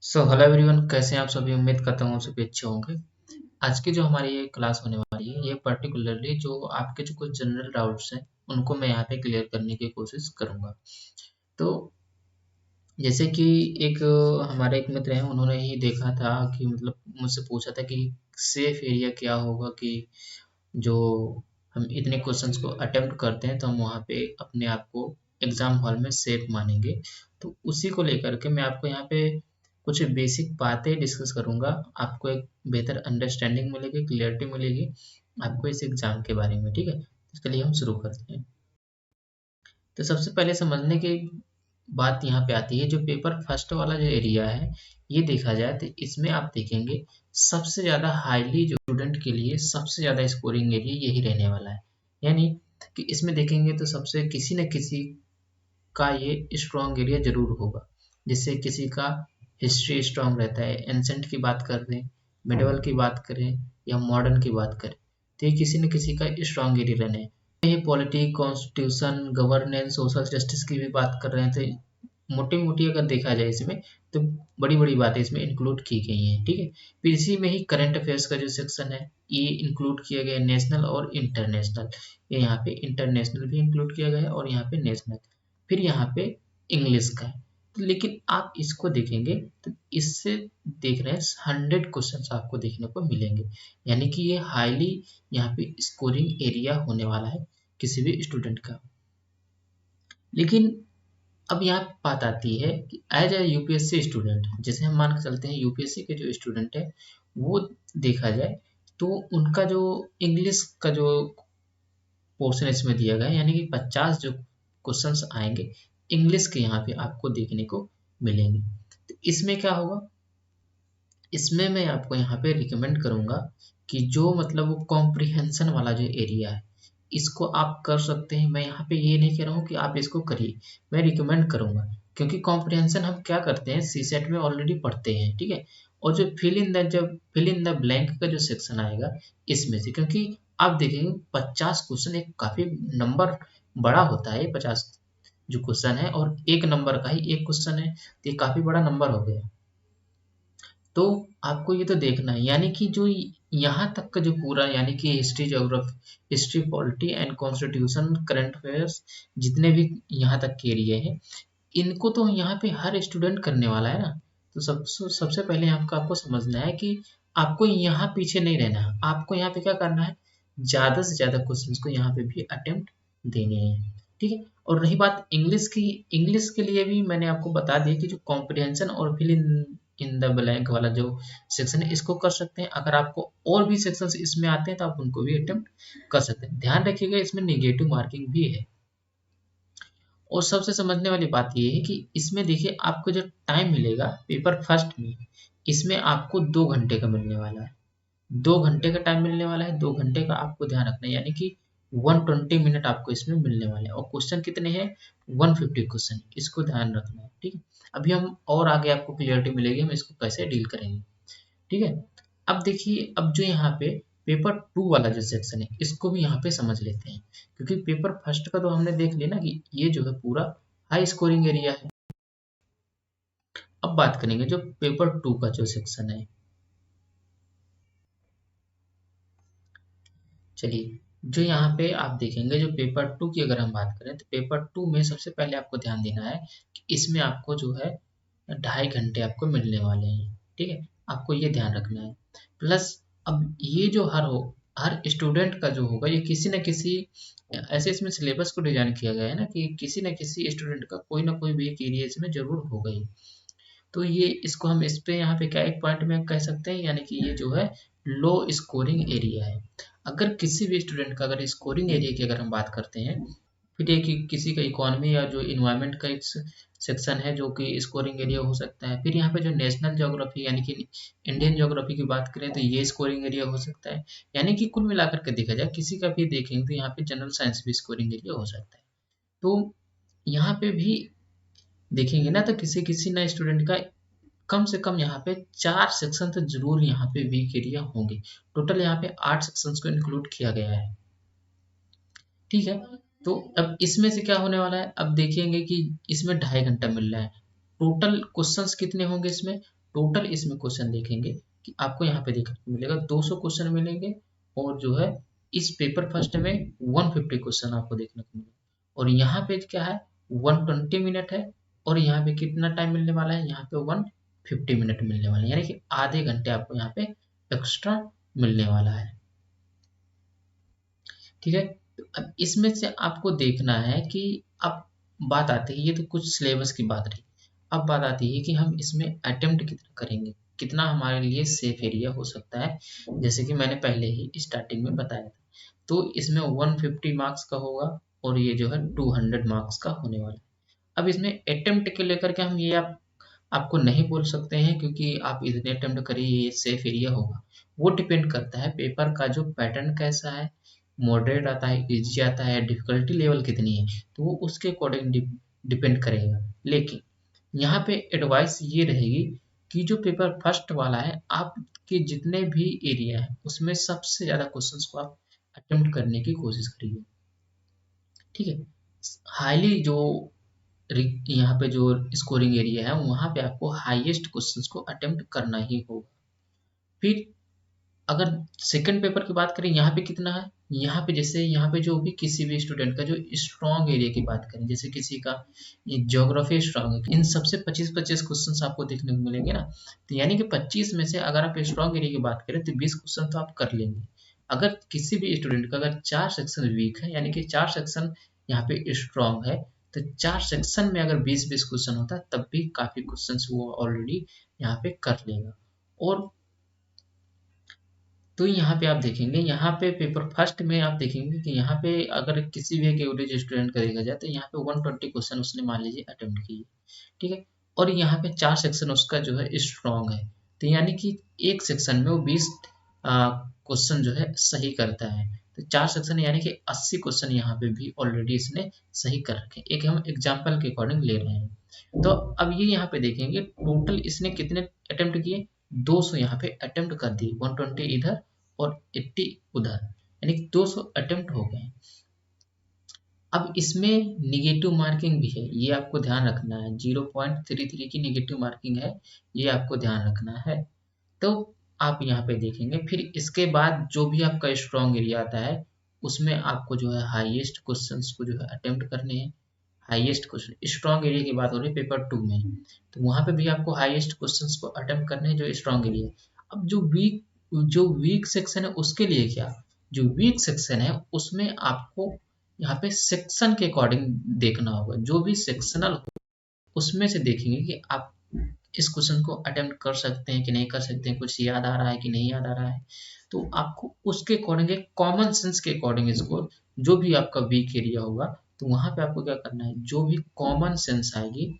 So hello everyone, कैसे हैं आप सभी। उम्मीद करता हूँ सभी अच्छे होंगे। आज की जो हमारी ये क्लास होने वाली है, ये पर्टिकुलरली जो आपके जो कुछ जनरल डाउट्स हैं उनको मैं यहाँ पे क्लियर करने की कोशिश करूँगा। तो जैसे कि एक हमारे एक मित्र हैं, उन्होंने ही देखा था कि मतलब मुझसे पूछा था कि सेफ एरिया क्या होगा, कि जो हम इतने क्वेश्चंस को अटेम्प्ट करते हैं तो हम वहाँ पे अपने आप को एग्जाम हॉल में सेफ मानेंगे। तो उसी को लेकर के मैं आपको यहाँ पे कुछ बेसिक बातें डिस्कस करूँगा। आपको एक बेहतर अंडरस्टैंडिंग मिलेगी, क्लियरिटी मिलेगी आपको इस एग्जाम के बारे में। ठीक है, इसके लिए हम शुरू करते हैं। तो सबसे पहले समझने की बात यहाँ पे आती है, जो पेपर फर्स्ट वाला जो एरिया है, ये देखा जाए तो इसमें आप देखेंगे सबसे ज़्यादा हाईली जो स्टूडेंट के लिए सबसे ज़्यादा स्कोरिंग एरिया यही रहने वाला है। यानी कि इसमें देखेंगे तो सबसे किसी न किसी का ये स्ट्रॉन्ग एरिया जरूर होगा। जिससे किसी का हिस्ट्री स्ट्रॉन्ग रहता है, एंसेंट की बात कर रहे हैं, मिडिवल की बात करें या मॉडर्न की बात करें, तो ये किसी न किसी का स्ट्रॉन्ग एरिया रहने है। ये polity, constitution, governance, social justice की भी बात कर रहे हैं, तो मोटी मोटी अगर देखा जाए इसमें, तो बड़ी बड़ी बातें इसमें इंक्लूड की गई हैं। ठीक है, फिर इसी में ही करंट अफेयर्स का जो सेक्शन है, ये इंक्लूड किया गया है, नेशनल और इंटरनेशनल। ये यहाँ पे इंटरनेशनल भी इंक्लूड किया गया है और यहाँ पे नेशनल। फिर यहाँ पे इंग्लिश का है। तो लेकिन आप इसको देखेंगे तो इससे देख रहे हैं 100 क्वेश्चन आपको देखने को मिलेंगे। यानी कि ये हाईली यहाँ पे स्कोरिंग एरिया होने वाला है किसी भी स्टूडेंट का। लेकिन अब यहाँ बात आती है कि एज ए यूपीएससी स्टूडेंट, जैसे हम मान के चलते हैं यूपीएससी के जो स्टूडेंट है, वो देखा जाए तो उनका जो इंग्लिश का जो पोर्शन इसमें दिया गया है, यानी कि 50 जो क्वेश्चंस आएंगे इंग्लिश के यहाँ पे आपको देखने को मिलेंगे। तो इसमें क्या होगा, इसमें मैं आपको यहाँ पे रिकमेंड करूँगा कि जो मतलब वो कॉम्प्रिहेंशन वाला जो एरिया है, इसको आप कर सकते हैं। मैं यहाँ पे ये नहीं कह रहा हूँ कि आप इसको करिए, मैं रिकमेंड करूँगा। क्योंकि कॉम्प्रिहेंशन हम क्या करते हैं, सी सेट में ऑलरेडी पढ़ते हैं। ठीक है, और जो फिल इन द ब्लैंक का जो सेक्शन आएगा इसमें से, क्योंकि आप देखेंगे 50 क्वेश्चन एक काफ़ी नंबर बड़ा होता है। 50 जो क्वेश्चन है और एक नंबर का ही एक क्वेश्चन है, तो ये काफ़ी बड़ा नंबर हो गया। तो आपको ये तो देखना है, यानी कि जो यहाँ तक का जो पूरा, यानी कि history, geography, history, polity and constitution, current affairs, जितने भी यहाँ तक के एरिया है, इनको तो यहाँ पे हर स्टूडेंट करने वाला है ना। तो सबसे पहले आपको समझना है कि आपको यहाँ पीछे नहीं रहना है। आपको यहाँ पे क्या करना है, ज़्यादा से ज़्यादा क्वेश्चंस को यहाँ पे भी अटेम्प्ट देने हैं। ठीक है, और रही बात इंग्लिश की, इंग्लिश के लिए भी मैंने आपको बता दिया कि जो कॉम्प्रिहेंशन और fill in in the blank वाला जो सेक्शन है, इसको कर सकते हैं। अगर आपको और भी सेक्शंस इसमें आते हैं तो आप उनको भी अटेम्प्ट कर सकते हैं। ध्यान रखिएगा इसमें नेगेटिव मार्किंग भी है। और सबसे समझने वाली बात ये है कि इसमें देखिए आपको जो टाइम मिलेगा पेपर फर्स्ट में, इसमें आपको 2 घंटे का मिलने वाला है। 2 घंटे का टाइम मिलने वाला है, 2 घंटे का आपको ध्यान रखना है, यानी कि 120 मिनट आपको इसमें मिलने वाले हैं। और क्वेश्चन कितने हैं, 150 क्वेश्चन, इसको ध्यान रखना है। ठीक है, अभी हम और आगे आपको क्लियरिटी मिलेगी हम इसको कैसे डील करेंगे। ठीक है, अब देखिए, अब जो यहाँ पे पेपर 2 वाला जो सेक्शन है, इसको भी यहाँ पे समझ लेते हैं। क्योंकि पेपर फर्स्ट का तो हमने देख लिया ना कि ये जो है पूरा हाई स्कोरिंग एरिया है। अब बात करेंगे जो पेपर 2 का जो सेक्शन है। चलिए, जो यहाँ पे आप देखेंगे जो पेपर 2 की अगर हम बात करें, तो पेपर 2 में सबसे पहले आपको ध्यान देना है कि इसमें आपको जो है 2.5 घंटे आपको मिलने वाले हैं। ठीक है, आपको ये ध्यान रखना है। प्लस अब ये जो हर स्टूडेंट का जो होगा, ये किसी न किसी ऐसे इसमें सिलेबस को डिजाइन किया गया है ना, कि किसी न किसी स्टूडेंट का कोई ना कोई भी एक एरिया इसमें जरूर होगा ही। तो ये इसको हम इस पे यहाँ पे क्या एक पॉइंट में कह सकते हैं, यानी कि ये जो है लो स्कोरिंग एरिया है। अगर किसी भी स्टूडेंट का अगर स्कोरिंग एरिया की अगर हम बात करते हैं, फिर एक किसी का इकोनॉमी या जो इन्वायरमेंट का एक सेक्शन है जो कि स्कोरिंग एरिया हो सकता है। फिर यहाँ पे जो नेशनल ज्योग्राफी यानी कि इंडियन ज्योग्राफी की बात करें तो ये स्कोरिंग एरिया हो सकता है। यानी कि कुल मिलाकर के देखा जाए, किसी का भी देखेंगे तो यहाँ पे जनरल साइंस भी स्कोरिंग एरिया हो सकता है। तो यहाँ पे भी देखेंगे ना, तो किसी किसी ना स्टूडेंट का कम से कम यहाँ पे 4 सेक्शन तो जरूर यहाँ पे वीक एरिया होंगे। टोटल यहाँ पे 8 सेक्शंस को इंक्लूड किया गया है। ठीक है, तो अब इसमें से क्या होने वाला है, अब देखेंगे कि इसमें 2.5 घंटा मिल रहा है। टोटल क्वेश्चंस कितने होंगे इसमें, टोटल इसमें क्वेश्चन देखेंगे कि आपको यहाँ पे देखने को मिलेगा 200 क्वेश्चन मिलेंगे, और जो है इस पेपर फर्स्ट में 150 क्वेश्चन आपको देखने को मिलेगा। और यहाँ पे क्या है, 120 मिनट है, और यहाँ पे कितना टाइम मिलने वाला है, यहाँ पे 150 मिनट मिलने वाले हैं, यानी कि आधे घंटे आपको यहाँ पे एक्स्ट्रा मिलने वाला है। ठीक है, तो अब इसमें से आपको देखना है कि अब बात आती है, ये तो कुछ सिलेबस की बात रही, अब बात आती है कि हम इसमें अटेम्प्ट कितना करेंगे, कितना हमारे लिए सेफ एरिया हो सकता है। जैसे कि मैंने पहले ही स्टार्टिंग में बताया था, तो इसमें 150 मार्क्स का होगा, और ये जो है 200 मार्क्स का होने वाला है। अब इसमें अटेम्प्ट के लेकर के हम ये आपको नहीं बोल सकते हैं, क्योंकि आप इतने अटेम्प्ट करिए ये सेफ एरिया होगा। वो डिपेंड करता है पेपर का जो पैटर्न कैसा है, मॉडरेट आता है, इजी आता है, डिफिकल्टी लेवल कितनी है, तो वो उसके अकॉर्डिंग डिपेंड करेगा। लेकिन यहाँ पे एडवाइस ये रहेगी कि जो पेपर फर्स्ट वाला है, आपके जितने भी एरिया है उसमें सबसे ज़्यादा क्वेश्चंस को आप अटेम्प्ट करने की कोशिश करिए। ठीक है, हाईली जो यहाँ पे जो स्कोरिंग एरिया है वहाँ पे आपको हाईएस्ट क्वेश्चंस को अटेम्प्ट करना ही होगा। फिर अगर सेकंड पेपर की बात करें, यहाँ पे कितना है, यहाँ पे जैसे यहाँ पे जो भी किसी भी स्टूडेंट का जो स्ट्रॉन्ग एरिया की बात करें, जैसे किसी का ज्योग्राफी स्ट्रॉन्ग है, इन सबसे 25-25 क्वेश्चन आपको देखने को मिलेंगे ना, तो यानी कि 25 में से अगर आप स्ट्रॉन्ग एरिया की बात करें तो 20 क्वेश्चन तो आप कर लेंगे। अगर किसी भी स्टूडेंट का अगर 4 सेक्शन वीक है, यानी कि 4 सेक्शन यहाँ पे स्ट्रॉन्ग है, तो 4 सेक्शन में अगर 20-20 क्वेश्चन होता है तब भी काफी क्वेश्चन वो ऑलरेडी यहाँ पे कर लेगा। और तो यहाँ पे आप देखेंगे, यहाँ पे पेपर फर्स्ट में आप देखेंगे कि यहाँ पे अगर किसी भी एक एवरेज स्टूडेंट का देखा जाए तो यहाँ पे 120 क्वेश्चन उसने मान लीजिए अटेम्प्ट किए। ठीक है, और यहाँ पे 4 सेक्शन उसका जो है स्ट्रॉन्ग है, तो यानी कि एक सेक्शन में वो 20 क्वेश्चन जो है सही करता है, तो 4 सेक्शन यानी कि 80 क्वेश्चन यहाँ पे भी ऑलरेडी इसने सही कर रखे। एक हम एग्जाम्पल के अकॉर्डिंग ले रहे हैं। तो अब ये यहाँ पे देखेंगे टोटल इसने कितने अटेम्प्ट किए, 200 यहाँ पे अटेम्प्ट कर दिए, 120 इधर और 80 उधर, यानी कि 200 अटेम्प्ट हो गए। अब इसमें निगेटिव मार्किंग भी है, ये आपको ध्यान रखना है, 0.33 की निगेटिव मार्किंग है, ये आपको ध्यान रखना है। तो आप यहाँ पे देखेंगे, फिर इसके बाद जो भी आपका स्ट्रॉन्ग एरिया आता है उसमें आपको जो है हाईएस्ट क्वेश्चंस को जो है अटेम्प्ट करने हैं। हाईएस्ट क्वेश्चन स्ट्रॉन्ग एरिया की बात हो रही है पेपर 2 में, तो वहां पे भी आपको हाईएस्ट क्वेश्चंस को अटेम्प्ट करने हैं जो स्ट्रॉन्ग एरिया। अब जो वीक सेक्शन है उसके लिए क्या, जो वीक सेक्शन है उसमें आपको यहाँ पे सेक्शन के अकॉर्डिंग देखना होगा, जो भी सेक्शनल हो उसमें से देखेंगे कि आप इस क्वेश्चन को अटेम्प्ट कर सकते हैं कि नहीं कर सकते हैं, कुछ याद आ रहा है कि नहीं याद आ रहा है, तो आपको उसके अकॉर्डिंग एक कॉमन सेंस के अकॉर्डिंग इसको, जो भी आपका वीक एरिया होगा तो वहां पे आपको क्या करना है, जो भी कॉमन सेंस आएगी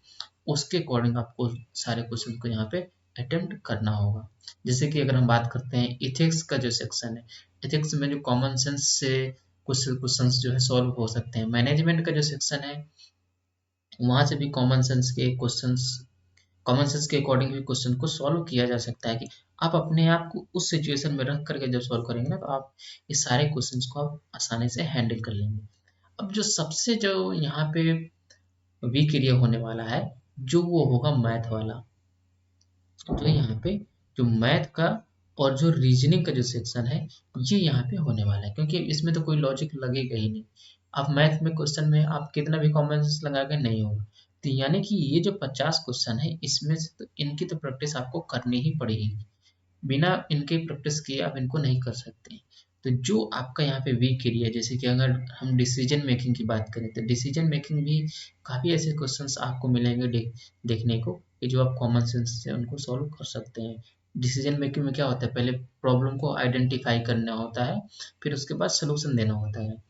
उसके अकॉर्डिंग आपको सारे क्वेश्चन को यहाँ पे अटेम्प्ट करना होगा। जैसे कि अगर हम बात करते हैं इथिक्स का जो सेक्शन है, इथिक्स में जो कॉमन सेंस से कुछ क्वेश्चंस जो है सॉल्व हो सकते हैं। मैनेजमेंट का जो सेक्शन है वहां से भी कॉमन सेंस के अकॉर्डिंग भी क्वेश्चन को सॉल्व किया जा सकता है, कि आप अपने आप को उस सिचुएशन में रख करके जब सॉल्व करेंगे ना तो आप इस सारे क्वेश्चंस को आप आसानी से हैंडल कर लेंगे। अब जो यहाँ पे वीक एरिया होने वाला है, जो वो होगा मैथ वाला, तो यहाँ पे जो मैथ का और जो रीजनिंग का जो सेक्शन है ये यहाँ पे होने वाला है, क्योंकि इसमें तो कोई लॉजिक लगेगा ही नहीं। आप मैथ में क्वेश्चन में आप कितना भी कॉमन सेंस लगा के नहीं होगा, तो यानी कि ये जो 50 क्वेश्चन है इसमें से तो इनकी तो प्रैक्टिस आपको करनी ही पड़ेगी, बिना इनके प्रैक्टिस किए आप इनको नहीं कर सकते। तो जो आपका यहाँ पे वीक एरिया, जैसे कि अगर हम डिसीजन मेकिंग की बात करें तो डिसीजन मेकिंग भी काफ़ी ऐसे क्वेश्चंस आपको मिलेंगे देखने को, कि जो आप कॉमन सेंस से उनको सॉल्व कर सकते हैं। डिसीजन मेकिंग में क्या होता है, पहले प्रॉब्लम को आइडेंटिफाई करना होता है, फिर उसके बाद सोल्यूशन देना होता है,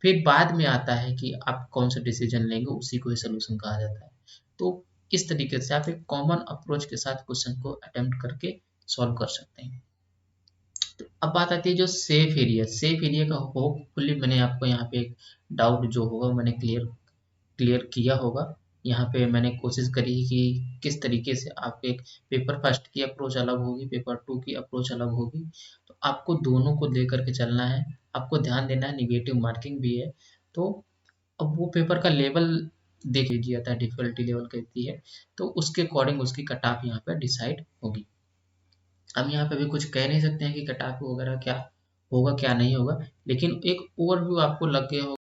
फिर बाद में आता है कि आप कौन सा डिसीजन लेंगे, उसी को ही सोल्यूशन कहा जाता है। तो इस तरीके से आप एक कॉमन अप्रोच के साथ क्वेश्चन को अटेम्प्ट करके सॉल्व कर सकते हैं। तो अब बात आती है जो सेफ एरिया का होपफुली मैंने आपको यहाँ पे एक डाउट जो होगा मैंने क्लियर क्लियर किया होगा। यहाँ पे मैंने कोशिश करी कि किस तरीके से आप एक पेपर फर्स्ट की अप्रोच अलग होगी, पेपर 2 की अप्रोच अलग होगी, तो आपको दोनों को लेकर के चलना है। आपको ध्यान देना है, निगेटिव मार्किंग भी है, तो अब वो पेपर का लेवल देख लीजिए आता है डिफिकल्टी लेवल कहती है, तो उसके अकॉर्डिंग उसकी कट ऑफ यहाँ पे डिसाइड होगी। हम यहाँ पे भी कुछ कह नहीं सकते हैं कि कट ऑफ वगैरह क्या होगा क्या नहीं होगा, लेकिन एक ओवरव्यू आपको लग गया होगा